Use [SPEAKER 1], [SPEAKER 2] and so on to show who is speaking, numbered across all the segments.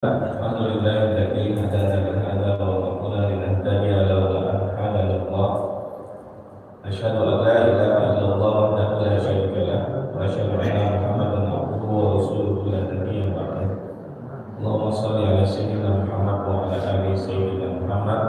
[SPEAKER 1] الحمد لله الذي هدانا لهذا وما كنا لنهتدي لولا أن هدانا الله أشهد أن لا إله إلا الله وحده لا شريك له وأشهد أن محمدا عبده ورسوله لا نبي بعده اللهم صل على سيدنا محمد وعلى آل سيدنا محمد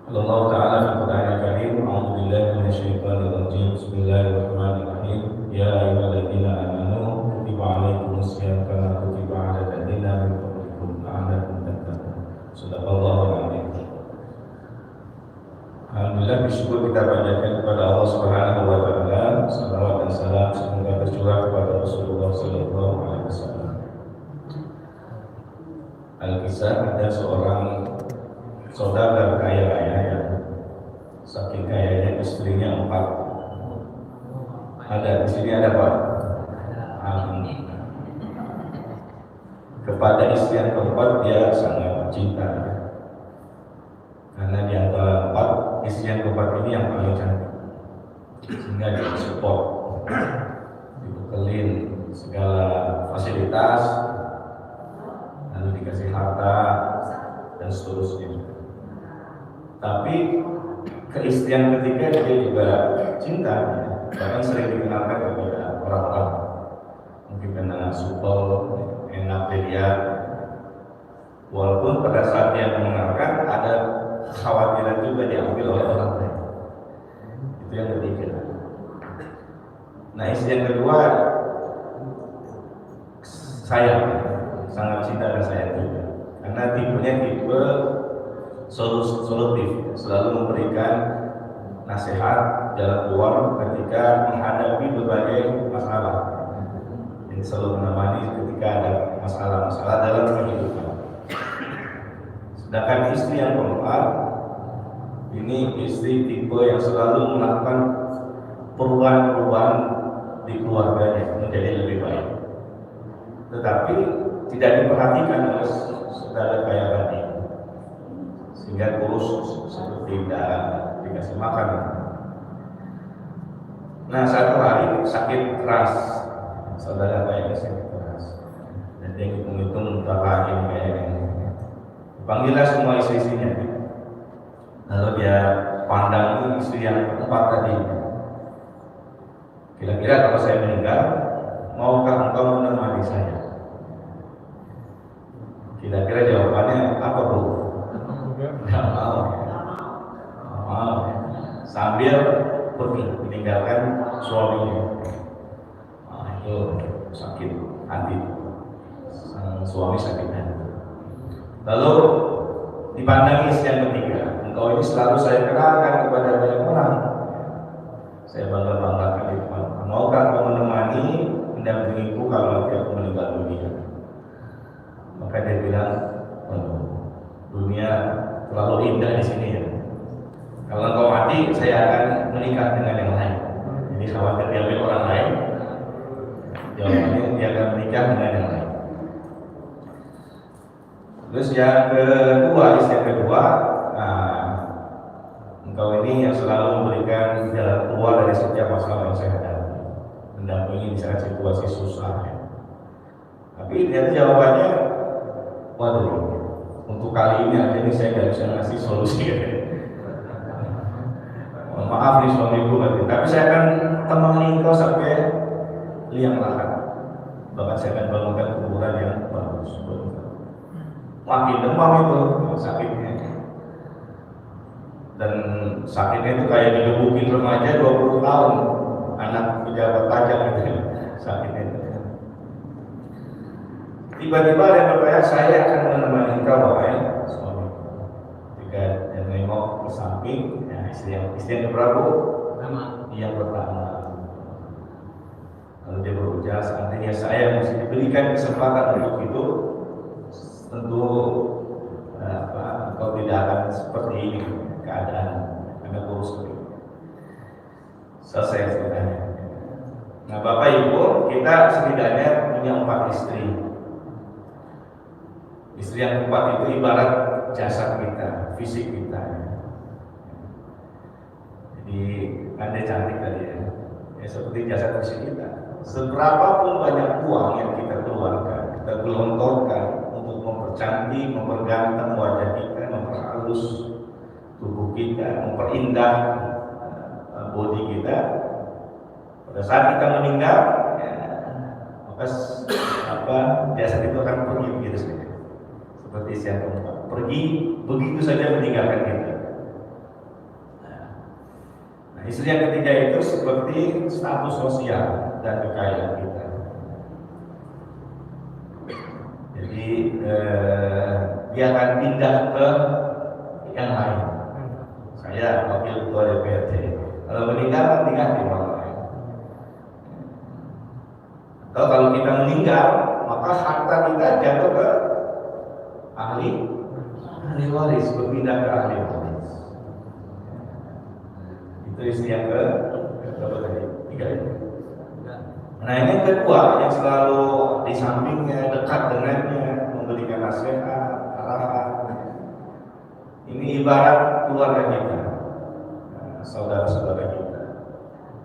[SPEAKER 1] قال الله تعالى في القرآن الكريم أعوذ بالله من الشيطان الرجيم بسم الله الرحمن الرحيم يا أيها الذين آمنوا كتب عليكم الصيام كما كتب على الذين من قبلكم لعلكم تتقون صدق الله العظيم. Alhamdulillah, bersyukur kita panjatkan kepada Allah Subhanahu wa taala, salawat dan salam semoga tercurah kepada Rasulullah sallallahu alaihi wasallam. Al-Kisah, ada seorang saudara kaya raya yang saking kayanya istrinya 4. Ada di sini ada Pak. Kepada istri yang keempat dia sangat cinta, karena di antara 4 istri yang keempat ini yang paling cantik, sehingga dia support, dibekelin segala fasilitas, lalu dikasih harta dan seterusnya. Tapi keistrian ketiga dia juga cinta, bahkan sering dikenalkan kepada orang-orang, mungkin karena supel, enak dia. Walaupun pada saat dia mendengarkan ada kekhawatiran juga diambil oleh orang lain. Itu yang ketiga. Nah, istri yang kedua sayang, sangat cinta dan sayang juga, karena tipenya tipe solutif, selalu memberikan nasihat jalan keluar ketika menghadapi berbagai masalah. Jadi selalu menemani ketika ada masalah-masalah dalam kehidupan. Sedangkan istri yang keempat ini istri tipe yang selalu melakukan perubahan-perubahan di keluarganya menjadi lebih baik, tetapi tidak diperhatikan oleh saudara kaya tadi, sehingga kurus seperti tidak dikasih makan. Nah, satu hari sakit keras, saudara kaya sakit keras, dan dia hitung-hitung berapa ini kayaknya. Panggillah semua istri-istrinya, lalu dia pandang istri yang keempat tadi. Kira-kira kalau saya meninggal, maukah engkau menemani saya? Kira-kira jawabannya apa, Bu? Tidak mau. Mau. Sambil pergi meninggalkan suaminya. Nah, itu sakit hati. Suami sakit hati. Lalu dipandangi istri yang ketiga, engkau ini selalu saya kenalkan kepada banyak orang, saya bangga-banggakan di depan. Maukah kau menemani mendampingiku kalau nanti aku meninggal dunia? Maka dia bilang, dunia terlalu indah di sini ya. Kalau engkau mati, saya akan menikah dengan yang lain. Jadi khawatir diambil orang lain. Jawabannya dia akan menikah dengan yang lain. Terus yang kedua, istri yang kedua, engkau ini yang selalu memberikan jalan keluar dari setiap masalah yang saya hadapi, mendampingi di saat situasi susah. Ya. Tapi ternyata jawabannya, waduh, untuk kali ini aja ini saya nggak bisa ngasih solusi. Maaf nih suamiku, tapi saya akan temani engkau sampai liang lahat. Bahkan saya akan bangunkan kuburan yang bagus. Makin demam itu sakitnya, dan sakitnya itu kayak digebukin remaja 20 tahun, anak pejabat pajak gitu sakitnya itu. Tiba-tiba ada yang berkata, saya akan menemani engkau wahai suami. Ketika dia nengok ke samping, ya istri yang keberapa? Yang pertama. Lalu dia berujar, seandainya saya mesti diberikan kesempatan untuk itu, tentu kau tidak akan seperti ini keadaan, karena kurus seperti. Selesai ceritanya. Nah, Bapak Ibu, kita setidaknya punya 4 istri. Istri yang keempat itu ibarat jasad kita, fisik kita. Jadi kan cantik tadi ya, seperti jasad fisik kita. Seberapapun banyak uang yang kita keluarga, kita gelontorkan untuk mempercantik, memperganteng wajah kita, memperhalus tubuh kita, memperindah body kita. Pada saat kita meninggal, ya, maka jasad itu akan pergi begitu saja, seperti siang keempat, pergi begitu saja meninggalkan kita. Nah, isu yang ketiga itu seperti status sosial dan kekayaan kita. Jadi dia akan pindah ke yang lain. Saya wakil ketua DPRD. Kalau meninggal tinggal di orang lain. Kalau kita meninggal, maka harta kita jatuh ke ahli waris, berpindah ke ahli waris. Itu isu yang ketiga. Nah, ini yang kedua yang selalu di sampingnya, dekat dengannya, memberikan nasihat, arahan. Ini ibarat keluarga kita, saudara-saudara kita,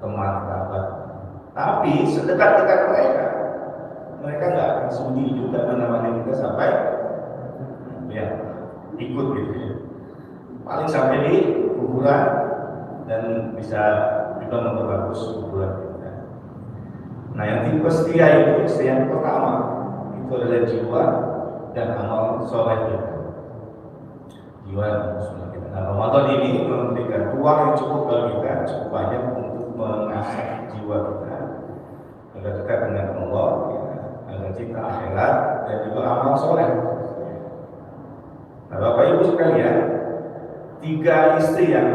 [SPEAKER 1] teman kerabat. Tapi sedekat-dekat mereka nggak akan sudi juga menemani kita sampai ya ikut gitu ya. Paling sampai di kuburan dan bisa juga memperbagus kuburan kita. Nah, yang tipe setia itu, yang pertama itu adalah jiwa dan amal soleh kita. Jiwa dan amal soleh kita. Nah, Ramadan ini memberikan ruang yang cukup bagi kita, cukup banyak untuk mengasah jiwa kita agar dekat dengan Allah, ya, agar cinta akhirat dan juga amal soleh. Nah, Bapak Ibu sekalian, 3 istri yang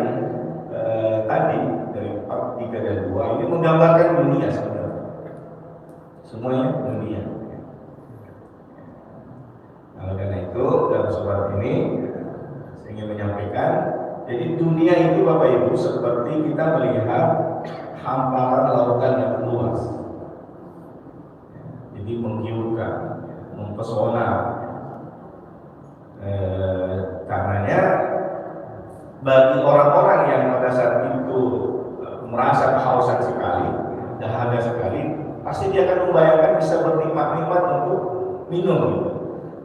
[SPEAKER 1] tadi dari 4, 3 dan 2 ini menggambarkan dunia sebenarnya. Semuanya dunia. Nah, karena itu dalam surat ini saya ingin menyampaikan, jadi dunia itu Bapak Ibu seperti kita melihat hamparan lautan yang luas. Jadi menggiurkan, mempesona. Karenanya bagi orang-orang yang pada saat itu merasa kehausan sekali, dahaga sekali, pasti dia akan membayangkan bisa bernikmat-nikmat untuk minum,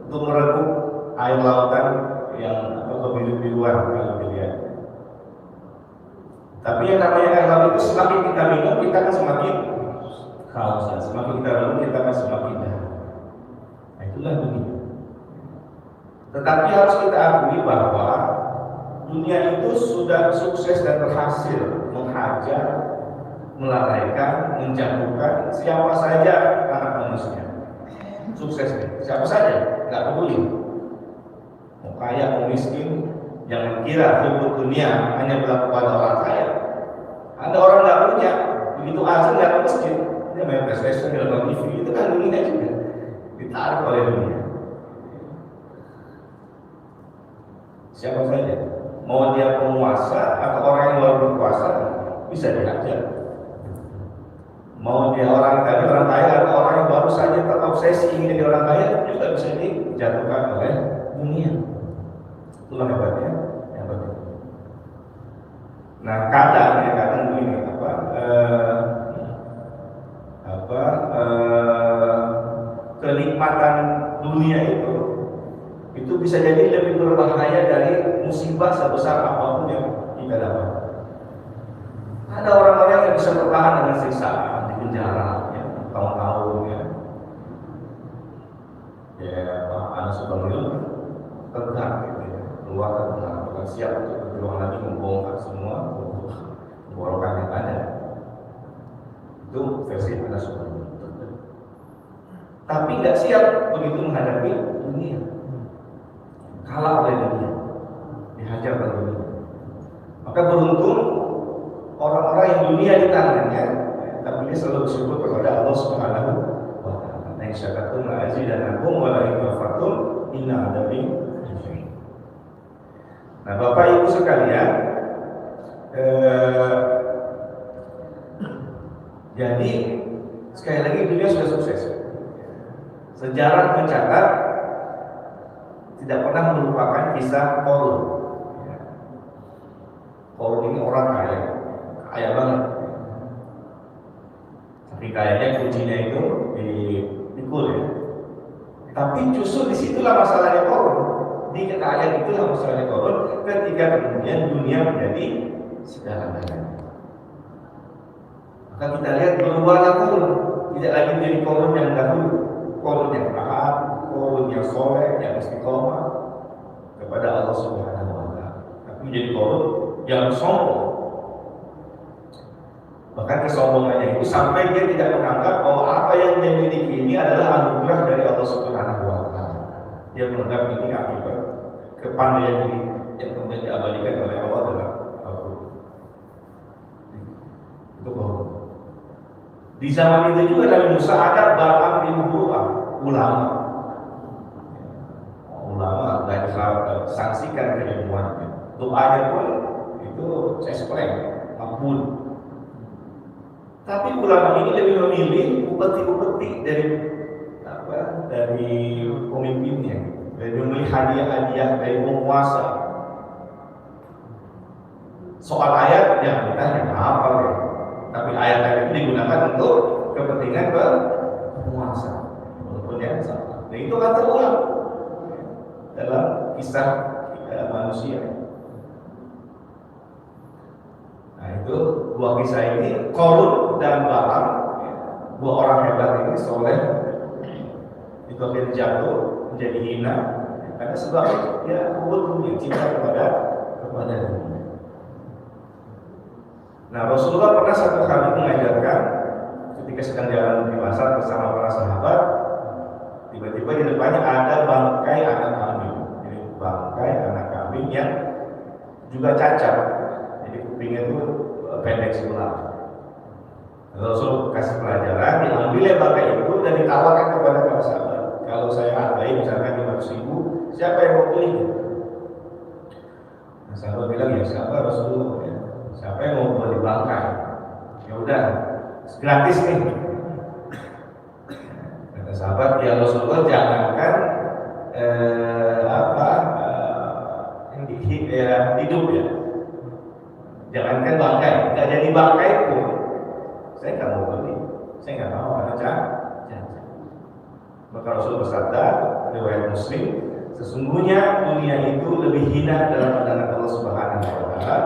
[SPEAKER 1] untuk merebut air lautan yang kebiru-biruan kalau dilihat. Tapi yang namanya air laut itu semakin kita minum, kita akan semakin kehausan. Semakin kita minum, kita akan semakin dahaga. Nah, itulah dunia. Tetapi harus kita akui bahwa dunia itu sudah sukses dan berhasil menghajar, melalaikan, menjatuhkan siapa saja anak manusia. Sukses nih, siapa saja, nggak peduli. Mau kaya, mau miskin, jangan kira hidup dunia hanya berlaku pada orang kaya. Ada orang nggak punya, begitu azan nggak ke masjid, dia main PlayStation, dia nonton TV, itu kan dunia juga ditarik oleh dunia. Siapa saja, mau dia penguasa atau orang yang baru berkuasa, bisa dihajar. Mau dia orang kaya atau orang yang baru saja terobsesi ingin jadi orang kaya, juga bisa dijatuhkan oleh dunia. Itulah hebatnya, hebatnya. Nah, kadang begini, kenikmatan dunia itu bisa jadi lebih berbahaya dari musibah sebesar apapun yang kita dapat. Ada orang-orang yang bisa bertahan dengan siksaan di penjara, ya, tahun-tahun, ya. Anak Subhanallah tegak, gitu, ya. Keluar tegak, bukan siap untuk berjuang lagi membongkar semua borokan yang ada. Itu versi anak Subhanallah. Tapi nggak siap begitu menghadapi dunia. Kalah oleh dunia, dihajar oleh dunia. Maka beruntung orang-orang yang dunia di tangannya, tapi dia selalu bersyukur kepada Allah Subhanahu wa Ta'ala. Yang syakartum la azidanakum wa la in kafartum inna adabi syadid. Nah, Bapak Ibu sekalian, jadi sekali lagi dunia sudah sukses. Sejarah mencatat tidak pernah melupakan kisah Qarun. Qarun ini orang kaya banget. Tapi kayaknya kuncinya itu dipikul, ya. Tapi justru disitulah masalahnya korun. Di ayat itulah masalahnya korun, ketika kemudian dunia menjadi segala-galanya. Maka kita lihat berubahlah korun, tidak lagi menjadi korun yang dahulu, korun yang taat, korun yang soleh, yang istiqomah kepada Allah Subhanahu wa Ta'ala. Tapi menjadi korun yang sombong. Bahkan kesombongannya itu sampai dia tidak menganggap bahwa apa yang dia miliki ini adalah anugerah dari Allah Subhanahu wa Ta'ala. Dia menganggap ini akibat kepandaian ini yang kemudian diabadikan oleh Allah dalam Al-Quran. Itu bahwa di zaman itu juga Nabi Musa ada Balaam bin Bu'ah, ulama dan sanksikan keilmuannya. Doanya pun itu sespleng, ampun. Tapi ulama ini lebih memilih upeti-upeti dari pemimpinnya, dari memilih hadiah-hadiah dari penguasa. Soal ayat yang kita yang hafal ya. Tapi ayat-ayat itu digunakan untuk kepentingan penguasa, walaupun yang salah. Dan itu akan terulang dalam kisah manusia. Nah itu dua kisah ini, Korun dan Balaam, dua orang hebat ini soleh, itu akhirnya jatuh menjadi hina karena sebab dia kubur cinta kepada dunia. Nah Rasulullah pernah satu kali mengajarkan ketika sedang jalan di pasar bersama para sahabat, tiba-tiba di depannya ada bangkai anak kambing. Jadi bangkai anak kambing yang juga cacat, jadi kupingnya itu pendek sebelah. Rasul kasih pelajaran, diambil bangkai itu dan ditawarkan kepada para sahabat. Kalau saya hargai misalkan 500.000, siapa yang mau beli? Nah, sahabat bilang ya siapa Rasulullah ya. Siapa yang mau beli bangkai? Ya udah, gratis nih. Kata sahabat, ya Rasulullah jangankan hidup ya. Jangankan bangkai, nggak jadi bangkai pun, saya nggak mau beli, saya nggak mau karena cacat. Maka Rasul bersabda, riwayat Muslim, sesungguhnya dunia itu lebih hina dalam pandangan Allah Subhanahu wa Ta'ala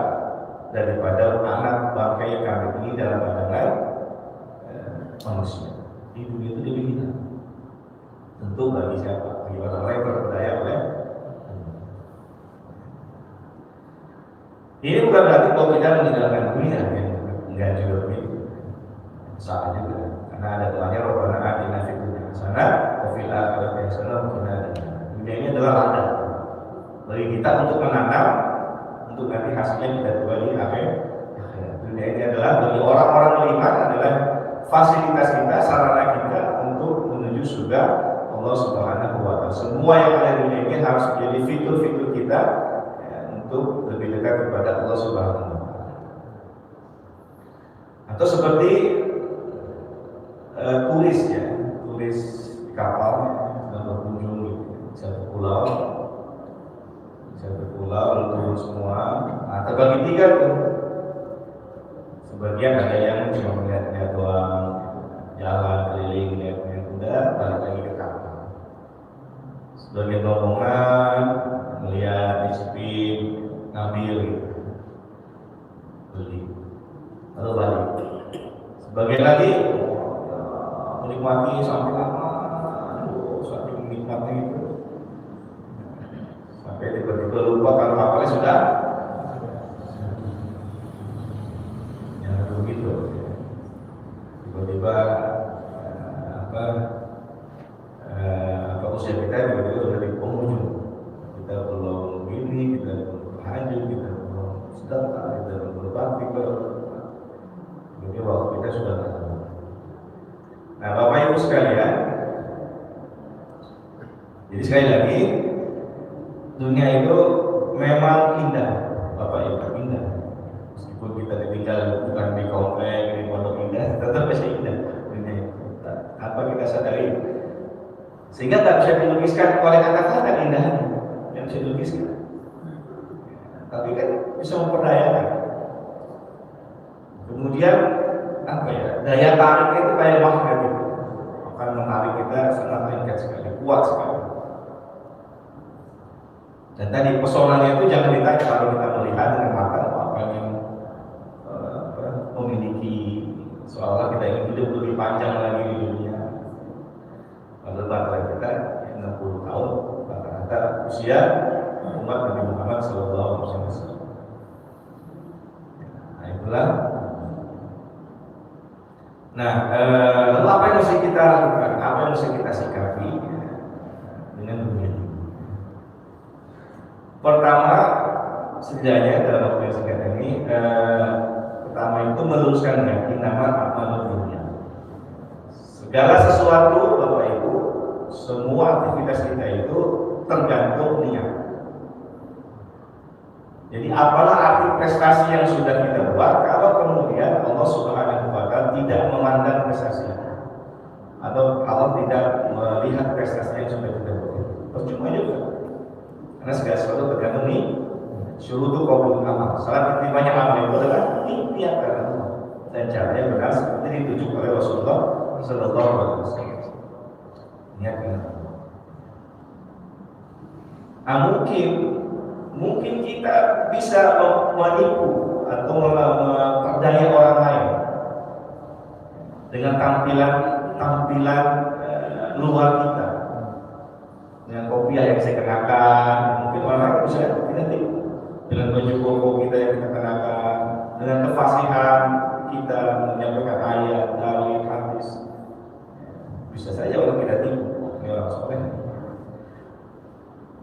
[SPEAKER 1] daripada anak bangkai kambing ini dalam pandangan manusia. Di dunia itu lebih hina. Tentu bagi siapa? Bagi orang-orang yang terpedaya oleh. Ini bukan berarti bahwa kita meninggalkan dunia, ya. Enggak juga begitu. Salah juga, karena ada doanya Rabbana atina fid dunya hasanah wa fil akhirati hasanah wa qina adzabannar. Dunia ini adalah ladang bagi kita untuk menanam, untuk nanti hasilnya kita jual di akhirat. Dunia ini adalah bagi orang-orang beriman adalah fasilitas kita, sarana kita untuk menuju surga Allah Subhanahu wa Ta'ala. Semua yang ada di dunia ini harus menjadi fitur-fitur kita untuk lebih dekat kepada Allah Subhanahu wa Ta'ala. Atau seperti turis ya, turis di kapal sedang berkunjung di satu pulau turun semua, terbagi tiga tuh. Sebagian ada yang cuma melihat doang, jalan keliling lihat kuda, balik lagi ke kapal. Sebagian rombongan melihat, nyicipin, ngambil gitu, beli, lalu balik. Sebagian lagi menikmati sampai lama, sampai menikmati itu, sampai tiba-tiba lupa kalau kapalnya sudah, ya begitu. Tiba-tiba usia kita tiba-tiba sudah di penghujung. Kita belum ini, kita belum berhaji, kita belum sedekah, kita belum berbakti, jadi waktu kita sudah tahu. Nah, Bapak Ibu sekalian, jadi sekali lagi dunia itu memang indah, Bapak Ibu, indah. Meskipun kita ditinggal bukan di komplek, di pondok indah, tetap masih indah dunia itu. Apa kita sadari? Sehingga tak bisa dilukiskan oleh kata-kata indahnya yang bisa dilukiskan. Tapi kan bisa memperdayakan. Kemudian apa ya? Daya tariknya itu kayak magnet itu. akan menarik kita sangat lengket sekali, kuat sekali. Dan tadi pesonanya itu jangan ditanya kalau kita melihat dengan mata apa yang memiliki, seolah kita ingin hidup lebih panjang lagi di dunia. Kalau baterai kita 60 tahun rata-rata usia umat Nabi Muhammad SAW. Nah itulah. Nah, lalu apa yang mesti kita lakukan? Apa yang mesti kita sikapi dengan dunia? Pertama, setidaknya dalam waktu yang singkat ini, pertama itu meluruskan yakin nama amal dunia. Segala sesuatu, Bapak Ibu, semua aktivitas kita itu tergantung niat. Jadi apalah arti prestasi yang sudah kita buat kalau kemudian Allah Subhanahu wa Ta'ala tidak memandang prestasi atau Allah tidak melihat prestasi yang sudah kita buat, percuma juga. Karena segala sesuatu tergantung nih syurutu qabul amal. Salah diterimanya amal itu adalah niat karena Allah dan caranya benar seperti ditunjuk oleh Rasulullah Sallallahu Alaihi Wasallam. Niat karena Allah. Nah, mungkin kita bisa menipu atau memperdaya orang lain dengan tampilan luar kita, dengan kopiah yang saya kenakan. Mungkin orang lain bisa kita tipu dengan baju koko kita yang kita kenakan, dengan kefasihan kita menyampaikan ayat, dalil, hadis. Bisa saja orang kita tipu, ini orang soleh.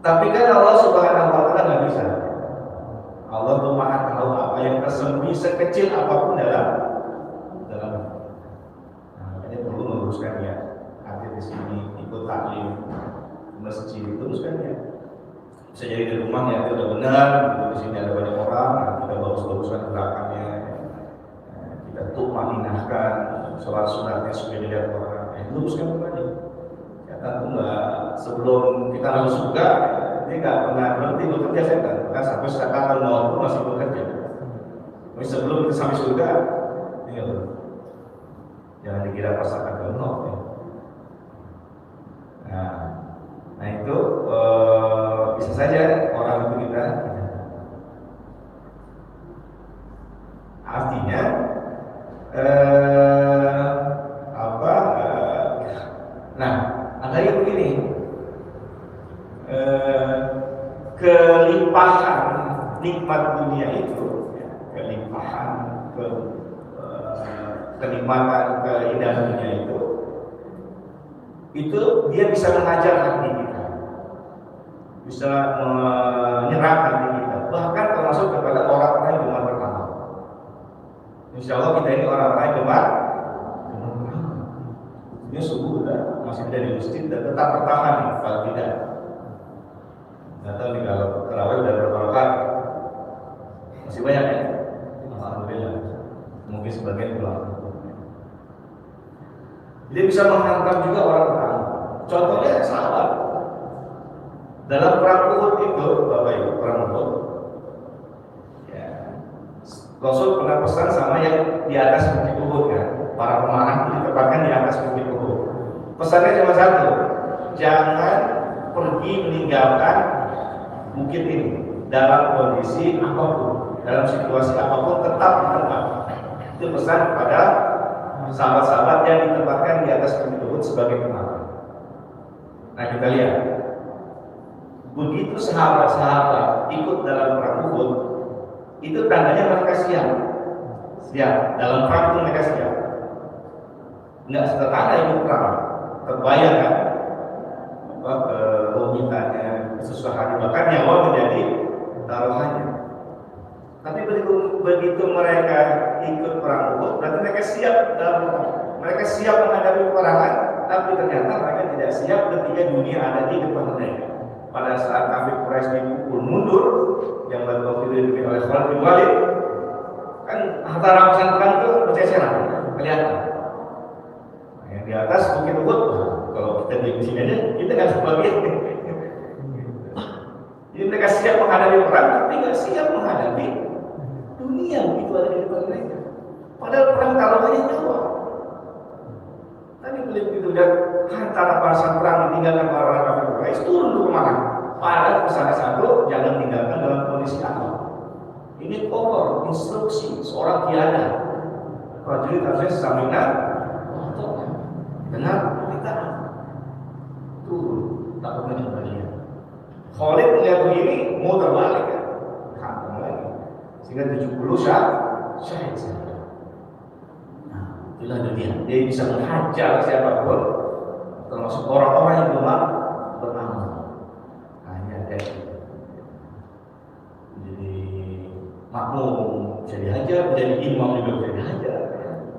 [SPEAKER 1] Tapi kan Allah Subhanahu wa Ta'ala nggak bisa. Allah tuh Maha tahu apa yang tersembunyi sekecil apapun dalam. Nah, ini perlu meluruskan ya. Hadir di sini ikut taklim masjid teruskan ya. Bisa jadi di rumah ya itu udah benar. Di sini ada banyak orang, kita bagus-baguskan gerakannya. Kita tumaninahkan sholat sunatnya supaya dilihat orang. Luruskan kembali. Tentu enggak, sebelum kita masuk surga dia nggak pernah berhenti bekerja setan, kan sampai sekarang mau pun masih bekerja. Tapi sebelum kita sampai surga, ini jangan dikira pasangan penuh. Ya. Nah itu bisa saja orang itu kita artinya ada yang begini, kelimpahan nikmat dunia itu, kenikmatan keindahan dunia itu dia bisa mengajar hati kita, bisa menyerap hati kita, bahkan termasuk kepada orang-orang yang gemar beramal. Insya Allah kita ini orang-orang yang gemar. Ini subuh udah masih ada di masjid dan tetap bertahan kalau tidak. Nggak tahu nih kalau terawih udah berapa rakaat? Masih banyak ya? Alhamdulillah. Mungkin sebagian pulang. Jadi bisa menghantam juga orang beramal. Contohnya sahabat. Dalam perang Uhud itu, Bapak Ibu, perang Uhud. Ya. Rasul pernah pesan sama yang di atas bukit Uhud kan. Para pemanah itu ditempatkan di atas bukit Uhud. Pesannya cuma satu, jangan pergi meninggalkan bukit ini dalam kondisi apapun, dalam situasi apapun tetap di tempat. Itu pesan kepada sahabat-sahabat yang ditempatkan di atas bukit Uhud sebagai pemanah. Nah kita lihat, begitu sahabat-sahabat ikut dalam perang Uhud, itu tandanya mereka siap dalam perang itu mereka siap. Nggak sederhana ikut perang, terbayang kan kerumitannya, kesusahannya, bahkan nyawa menjadi taruhannya. Tapi begitu mereka ikut perang Uhud, berarti mereka siap dalam perang. Mereka siap menghadapi peperangan, tapi ternyata mereka tidak siap ketika dunia ada di depan mereka. Pada saat kafir Quraisy dipukul mundur, yang waktu itu dipimpin oleh Khalid bin Walid, kan harta rampasan perang itu berceceran, kelihatan. Yang di atas bukit Uhud, kalau kita di sini aja, kita nggak sebagian. Jadi mereka siap menghadapi perang, tapi nggak siap menghadapi dunia begitu ada di depan mereka. Padahal perang taruhannya nyawa. Tapi begitu dan antara pasukan perang ditinggalkan orang-orang kafir Quraisy turun ke mana? Pada pesan satu, jangan tinggalkan dalam kondisi aman. Ini pokok instruksi seorang kiai. Prajurit harusnya stamina dengar kita turun takutnya kembali. Khalid melihat begini mau terbalik kan, kampung lagi sehingga 70 syahid. Nah, itulah dunia. Dia bisa menghajar siapapun, termasuk orang-orang yang beramal. Hanya dari jadi makmum bisa dihajar, menjadi imam juga bisa dihajar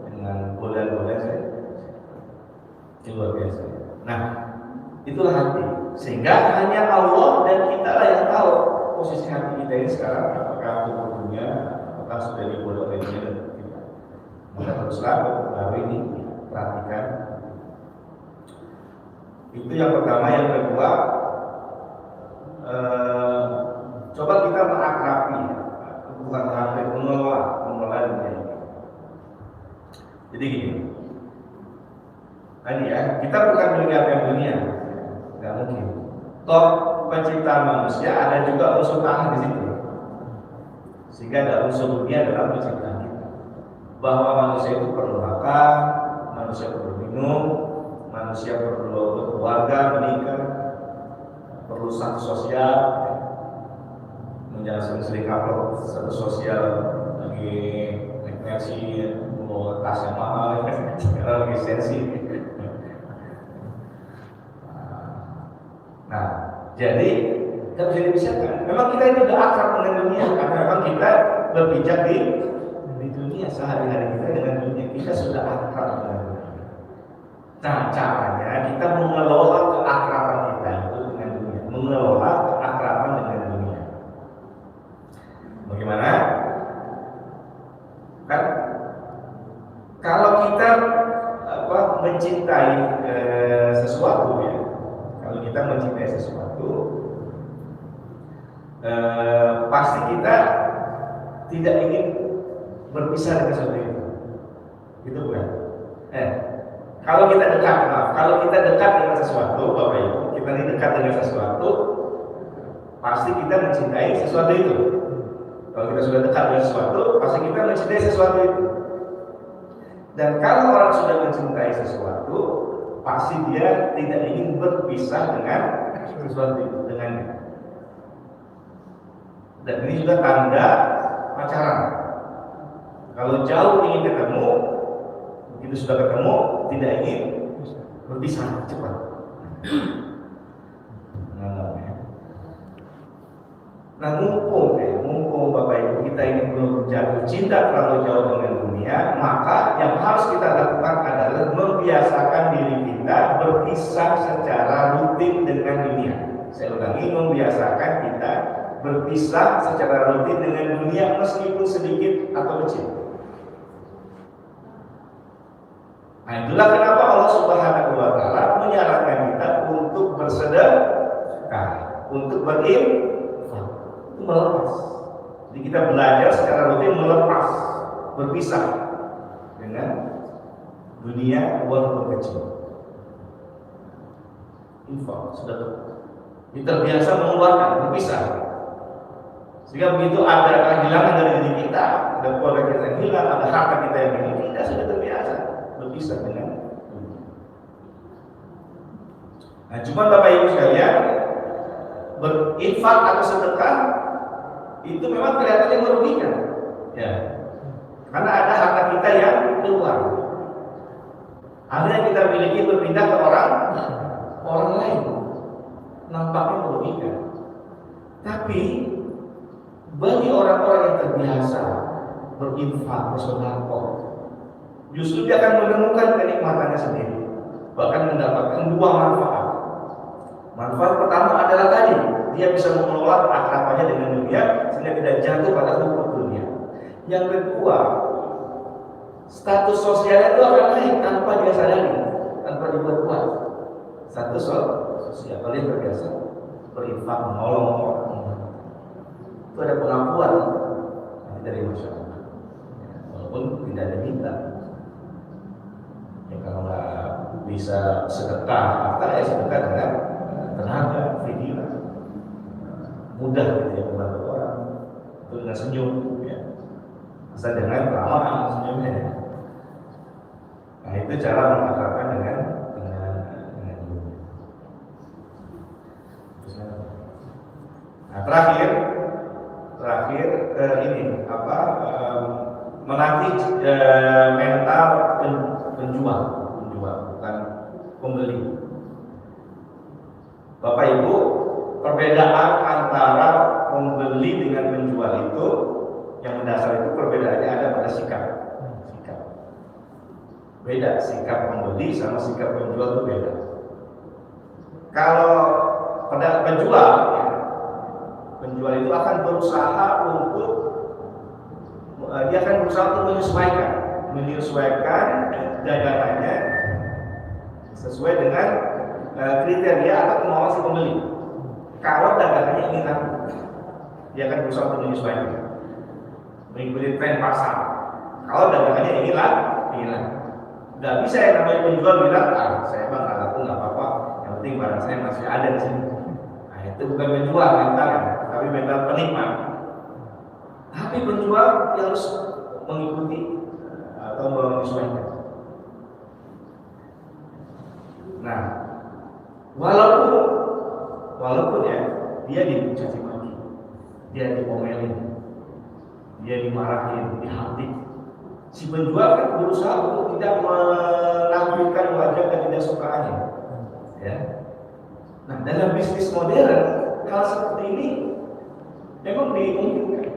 [SPEAKER 1] dengan bola-bola saya. Luar biasa. Nah, itulah hati. Sehingga hanya Allah dan kita lah yang tahu posisi hati kita ini sekarang, apakah untuk dunia, apakah sudah dibodoh oleh dunia dan kita. Maka teruslah baru ini perhatikan. Itu yang pertama. Yang kedua, coba kita mengakrabi, bukan mengakrabi, mengelola dunia ini. Jadi gini. Tadi ya, kita bukan meninggalkan dunia, nggak mungkin. Toh penciptaan manusia ada juga unsur tanah di situ, sehingga ada unsur dunia dalam penciptaan kita. Bahwa manusia itu perlu makan, manusia perlu minum, manusia perlu berkeluarga, menikah, perlu status sosial. Menjelaskan sering upload status sosial lagi naik mau tas yang mahal, sekarang lagi sensi. Nah, jadi kita bisa dipisahkan. Memang kita ini sudah akrab dengan dunia, karena memang kita berpijak di dunia sehari-hari kita dengan dunia. Kita sudah akrab dengan dunia. Nah, caranya kita mengelola keakraban kita itu dengan dunia, mengelola keakraban dengan dunia. Bagaimana? Kan kalau kita mencintai sesuatu ya. Kalau kita mencintai sesuatu, pasti kita tidak ingin berpisah dengan sesuatu itu. Gitu bukan? Kalau kita dekat dengan sesuatu, Bapak Ibu, kita ini dekat dengan sesuatu, pasti kita mencintai sesuatu itu. Kalau kita sudah dekat dengan sesuatu, pasti kita mencintai sesuatu itu. Dan kalau orang sudah mencintai sesuatu, pasti dia tidak ingin berpisah dengan sesuatu itu, dengannya. Dan ini juga tanda pacaran. Kalau jauh ingin ketemu, begitu sudah ketemu, tidak ingin berpisah cepat. Nah, mumpung Bapak Ibu kita ini belum jatuh cinta terlalu jauh dengan dunia, maka yang harus kita lakukan adalah membiasakan diri kita berpisah secara rutin dengan dunia. Saya ulangi, membiasakan kita berpisah secara rutin dengan dunia meskipun sedikit atau kecil. Nah, itulah kenapa Allah Subhanahu wa Ta'ala menyarankan kita untuk bersedekah, untuk berinfak, itu melepas. Jadi kita belajar secara rutin melepas, berpisah dengan dunia walaupun kecil. Infak, sedekah. Kita terbiasa mengeluarkan, berpisah. Sehingga begitu ada kehilangan dari diri kita, ada keluarga kita yang hilang, ada harta kita yang hilang, kita sudah terbiasa berpisah dengan dunia. Nah, cuma Bapak Ibu sekalian, berinfak atau sedekah itu memang kelihatannya merugikan, ya, karena ada harta kita yang keluar, ada yang kita miliki berpindah ke orang lain, nampaknya merugikan. Tapi bagi orang-orang yang terbiasa berinfak, bersedekah, justru dia akan menemukan kenikmatannya sendiri, bahkan mendapatkan dua manfaat. Manfaat pertama adalah tadi, dia bisa mengelola akrabannya dengan dunia sehingga tidak jatuh pada hukum dunia. Yang kedua, status sosialnya itu akan naik tanpa dia sadari, tanpa dibuat-buat. Status sosial, kalau dia terbiasa berinfak, menolong orang, itu ada pengakuan dari masyarakat, walaupun tidak diminta. Ya, kalau nggak bisa sedekah, harta ya sedekah dengan tenaga, pikiran, mudah gitu ya membantu orang, itu dengan senyum, ya, asal dengan keramaan senyumnya. Nah itu cara mengakrabkan dengan dunia. Nah terakhir ini apa? Melatih mental penjual bukan pembeli. Bapak Ibu, perbedaan antara pembeli dengan penjual itu yang mendasar itu perbedaannya ada pada sikap. Beda sikap pembeli sama sikap penjual itu beda. Kalau pada penjual itu akan berusaha untuk menyesuaikan dagangannya sesuai dengan kriteria atau kemauan si pembeli. Kalau dagangannya ingin laku, dia akan berusaha untuk menyesuaikan, mengikuti tren pasar. Kalau dagangannya ingin laku, nggak bisa yang namanya penjual bilang, saya mah nggak laku nggak apa-apa, yang penting barang saya masih ada di sini. Nah itu bukan penjual mentalnya, tapi mental penikmat. Tapi penjual yang harus mengikuti atau menyesuaikan. Nah, walaupun ya dia dicaci maki, dia diomelin, dia dimarahin, dihantik, si penjual kan berusaha untuk tidak menampilkan wajah ketidaksukaannya. Ya. Nah, dalam bisnis modern hal seperti ini memang dimungkinkan,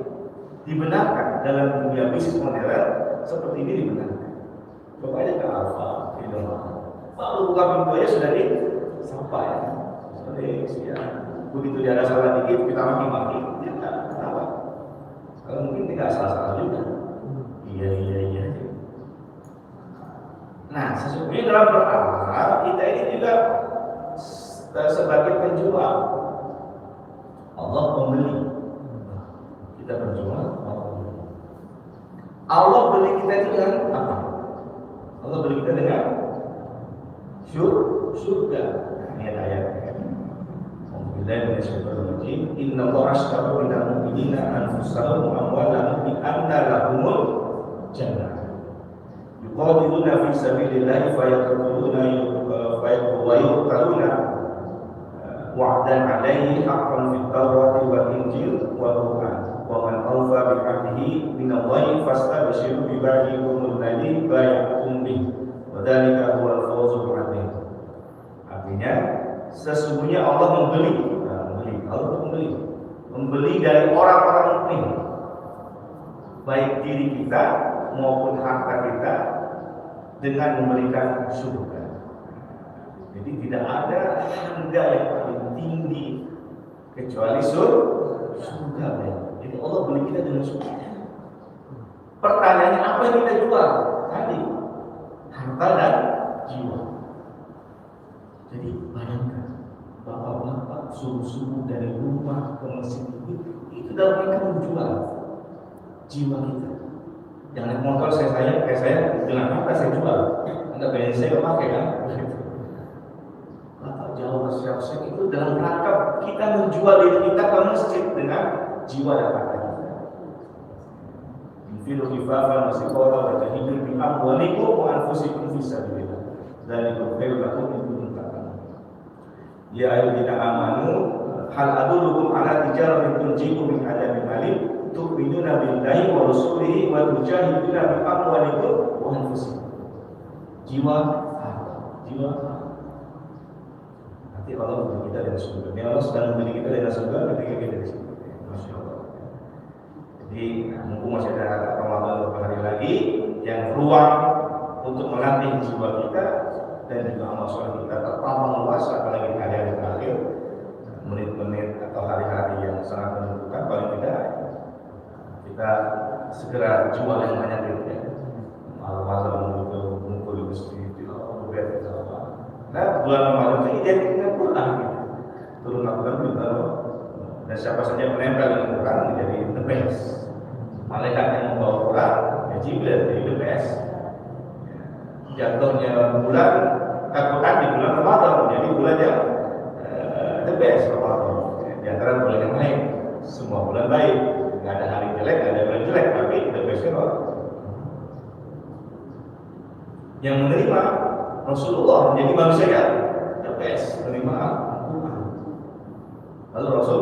[SPEAKER 1] dibenarkan dalam dunia bisnis modern seperti ini dibenarkan. Coba aja ke Alfa, baru buka pintu aja sudah disapa ya. Begitu dia ada salah dikit kita maki-maki, dia nggak kenapa. Kalau mungkin tidak salah-salah juga. Iya. Nah, sesungguhnya dalam beramal kita ini juga sebagai penjual. Allah pembeli. Kita penjual, Allah beli kita itu dengan apa? Allah beli kita dengan surga. Ini ayatnya. Alhamdulillah bismillahirrahmanirrahim. Inna Allaha ashtara minal mu'minina anfusahum wa amwalahum bi anna lahumul jannah. Yuqatiluna fi sabilillahi fayaqtuluna wa yuqtaluna wa'dan 'alaihi haqqan fit tawrati wal injil wal qur'an. Wa man awfa bi 'ahdihi minallahi fastabshiru bi bai'ikum alladhi bai'tum bih. Wa dzalika huwal fawzul 'adzim. Artinya sesungguhnya Allah membeli dari orang-orang mukmin, baik diri kita maupun harta kita, dengan memberikan surga. Jadi tidak ada harga yang paling tinggi kecuali surga. Jadi Allah beli kita dengan surga. Pertanyaannya apa yang kita jual? Tadi harta dan jiwa. Jadi bayangkan, bapak-bapak subuh-subuh dari rumah ke masjid itu dalam rangka menjual jiwa kita. Yang naik motor kayak saya dengan apa saya jual? Anda bayangin saya pakai kan? Bapak jauh bersiap-siap itu dalam rangka kita menjual diri kita ke masjid dengan jiwa dan harta kita. Infiru khifafan wa siqala wa tahidu bi amwalikum wa anfusikum fi sabilillah. Dzalikum khairun lakum in kuntum ta'lamun. Ya ayyuhallazina amanu hal adullukum ala tijaratin tunjikum min adzabin alim tu'minuna billahi wa rasulihi wa tujahiduna bi amwalikum wa anfusikum. Jiwa. Nanti Allah memberi kita dengan surga. Ini Allah sedang memberi kita dengan surga ketika kita di sini. Masya Allah. Jadi mumpung masih ada Ramadan beberapa hari lagi, yang ruang untuk melatih jiwa kita dan juga amal soleh kita terpampang luas, apalagi di hari-hari terakhir, menit-menit atau hari-hari yang sangat menentukan. Paling tidak kita segera jual yang banyak itu ya. Malam-malam itu mengumpul di masjid, berbuat apa. Nah, bulan Ramadan itu identik dengan Quran gitu. Turun Al-Quran juga, dan siapa saja menempel dengan Quran menjadi the best. Malaikat yang membawa Quran, ya Jibril jadi the best. Jatuhnya bulan Quran di bulan Ramadan, jadi bulan yang the best Ramadan. Di antara bulan yang lain, semua bulan baik, nggak ada hari jelek, nggak ada bulan jelek, tapi the best Ramadan. Yang menerima Rasulullah menjadi manusia yang the best, menerima Al-Quran. Lalu Rasul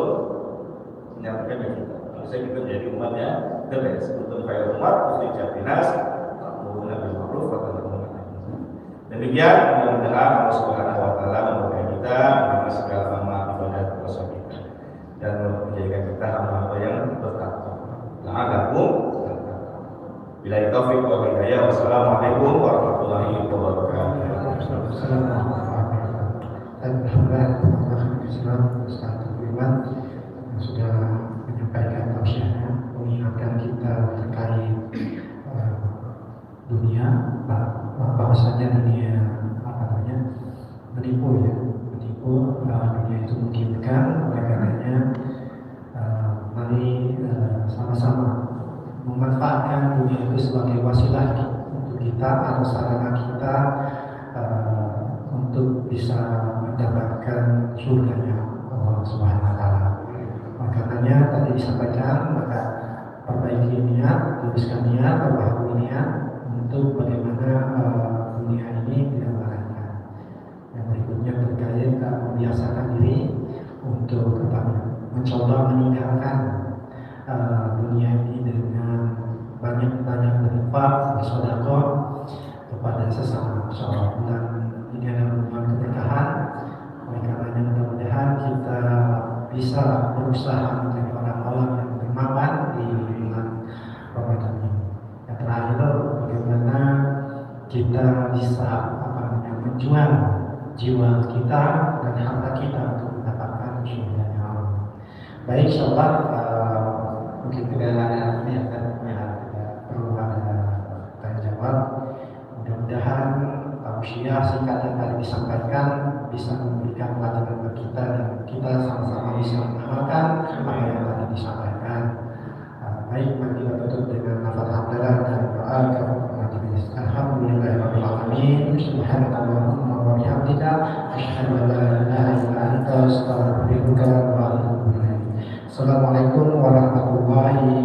[SPEAKER 1] menyatakan kepada kita, manusia kita menjadi umatnya the best. Untuk kaya umat, mesti jadinas, menggunakan bil-ma'ruf wa nahi 'anil munkar. Demikian, mudah-mudahan Allah Subhanahu wa taala memberkahi kita dengan segala amal ibadah puasa kita dan menjadikan kita hamba-hamba yang bertakwa. La'allakum tattaqun. Billahi taufiq wal hidayah. Wassalamualaikum warahmatullahi wabarakatuh.
[SPEAKER 2] Ustaz Firman yang sudah menyampaikan tausiahnya, mengingatkan kita terkait dunia, bahwasanya dunia menipu ya, dunia itu mungkinkan. Oleh karenanya mari sama-sama memanfaatkan dunia itu sebagai wasilah untuk kita atau sarana kita untuk bisa mendapatkan surganya Allah Subhanahu wa taala. Makanya tadi disampaikan, maka perbaiki niat, luruskan niat, perbaharui niat untuk bagaimana dunia ini tidak melanggar. Yang berikutnya terkait membiasakan diri untuk mencoba meninggalkan dunia ini dengan banyak-banyak berinfak, bersedekah kepada sesama. Dan ini adalah bulan keberkahan. Oleh karenanya mudah-mudahan kita bisa berusaha menjadi orang-orang yang bermanfaat di bulan Ramadan ini. Yang terakhir, bagaimana kita bisa menjual jiwa kita dan harta kita untuk mendapatkan surga Allah. Baik, insyaallah mungkin tidak ada tidak perlu ada tanya jawab. Mudah-mudahan tausiah singkat yang tadi disampaikan bisa memberikan pelajaran bagi kita dan kita sama-sama bisa mengamalkan apa yang tadi disampaikan. Baik, mari kita tutup dengan lafaz hamdalah dan doa kepada majelis. Alhamdulillahirabbil alamin. Subhanakallahumma wa bihamdika asyhadu an la ilaha illa anta astaghfiruka wa atubu ilaik. Assalamualaikum warahmatullahi